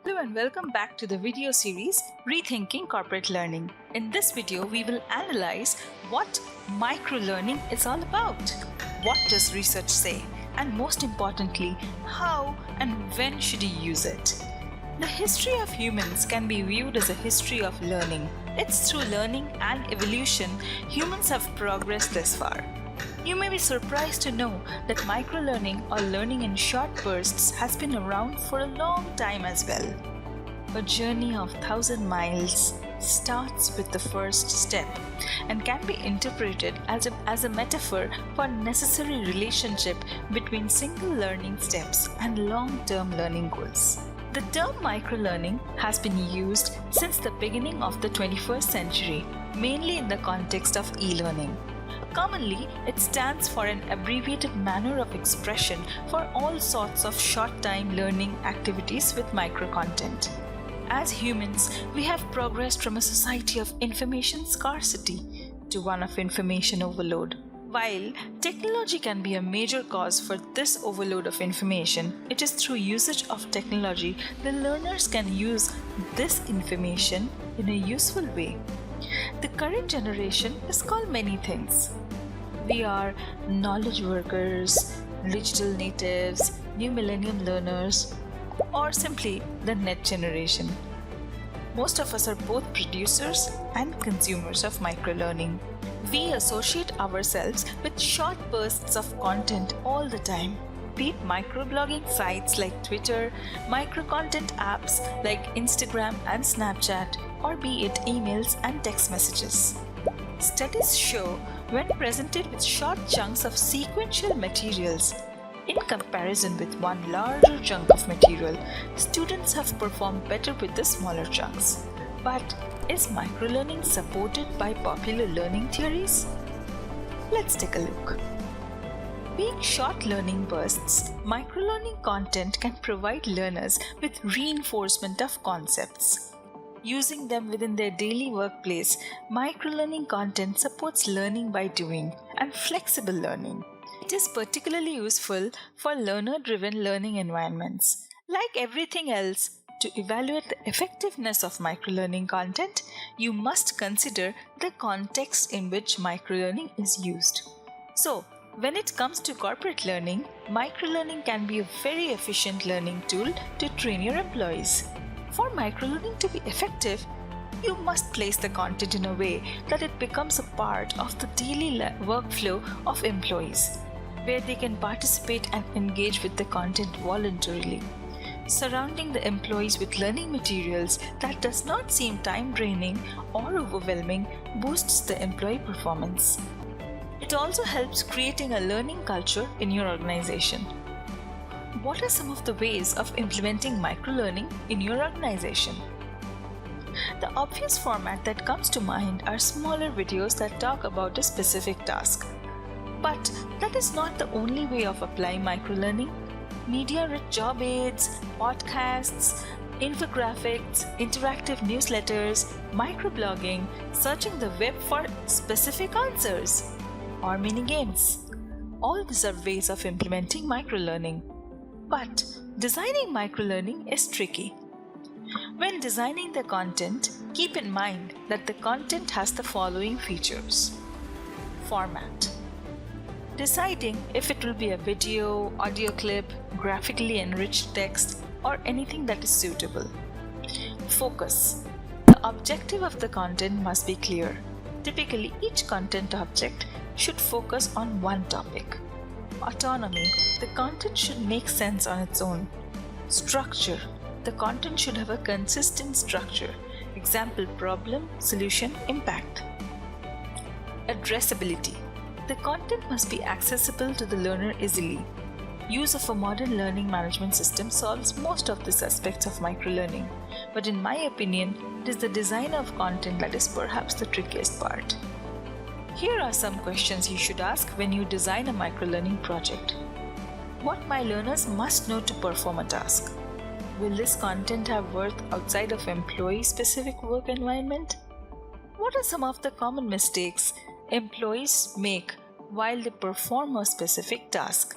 Hello and welcome back to the video series Rethinking Corporate Learning. In this video, we will analyze what microlearning is all about. What does research say? And most importantly, how and when should you use it? The history of humans can be viewed as a history of learning. It's through learning and evolution humans have progressed this far. You may be surprised to know that microlearning or learning in short bursts has been around for a long time as well. A journey of 1,000 miles starts with the first step and can be interpreted as a metaphor for a necessary relationship between single learning steps and long-term learning goals. The term microlearning has been used since the beginning of the 21st century, mainly in the context of e-learning. Commonly, it stands for an abbreviated manner of expression for all sorts of short-time learning activities with microcontent. As humans, we have progressed from a society of information scarcity to one of information overload. While technology can be a major cause for this overload of information, it is through usage of technology that learners can use this information in a useful way. The current generation is called many things. We are knowledge workers, digital natives, new millennium learners, or simply the net generation. Most of us are both producers and consumers of microlearning. We associate ourselves with short bursts of content all the time. Be it microblogging sites like Twitter, microcontent apps like Instagram and Snapchat, or be it emails and text messages. Studies show when presented with short chunks of sequential materials, in comparison with one larger chunk of material, students have performed better with the smaller chunks. But is microlearning supported by popular learning theories? Let's take a look. Being short learning bursts, microlearning content can provide learners with reinforcement of concepts. Using them within their daily workplace, microlearning content supports learning by doing and flexible learning. It is particularly useful for learner-driven learning environments. Like everything else, to evaluate the effectiveness of microlearning content, you must consider the context in which microlearning is used. So, when it comes to corporate learning, microlearning can be a very efficient learning tool to train your employees. For microlearning to be effective, you must place the content in a way that it becomes a part of the daily workflow of employees, where they can participate and engage with the content voluntarily. Surrounding the employees with learning materials that does not seem time-draining or overwhelming boosts the employee performance. It also helps creating a learning culture in your organization. What are some of the ways of implementing microlearning in your organization? The obvious format that comes to mind are smaller videos that talk about a specific task. But that is not the only way of applying microlearning. Media-rich job aids, podcasts, infographics, interactive newsletters, microblogging, searching the web for specific answers, or mini games. All these are ways of implementing microlearning. But designing microlearning is tricky. When designing the content, keep in mind that the content has the following features. Format. Deciding if it will be a video, audio clip, graphically enriched text, or anything that is suitable. Focus. The objective of the content must be clear. Typically, each content object should focus on one topic. Autonomy. The content should make sense on its own. Structure. The content should have a consistent structure. Example: problem, solution, impact. Addressability. The content must be accessible to the learner easily. Use of a modern learning management system solves most of these aspects of microlearning, but in my opinion, it is the design of content that is perhaps the trickiest part. Here are some questions you should ask when you design a microlearning project. What my learners must know to perform a task? Will this content have worth outside of employee-specific work environment? What are some of the common mistakes employees make while they perform a specific task?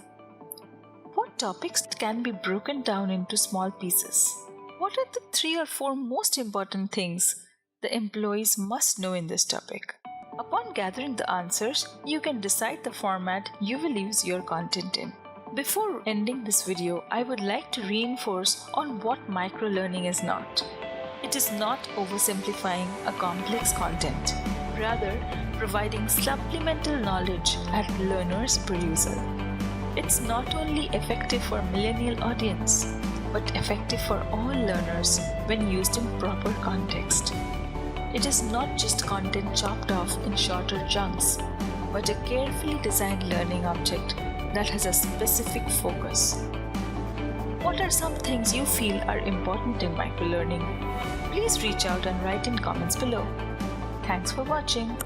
What topics can be broken down into small pieces? What What are the 3 or 4 most important things the employees must know in this topic? Upon gathering the answers, you can decide the format you will use your content in. Before ending this video, I would like to reinforce on what microlearning is not. It is not oversimplifying a complex content, rather providing supplemental knowledge at learner's perusal. It's not only effective for millennial audience, but effective for all learners when used in proper context. It is not just content chopped off in shorter chunks, but a carefully designed learning object that has a specific focus. What are some things you feel are important in microlearning? Please reach out and write in comments below. Thanks for watching.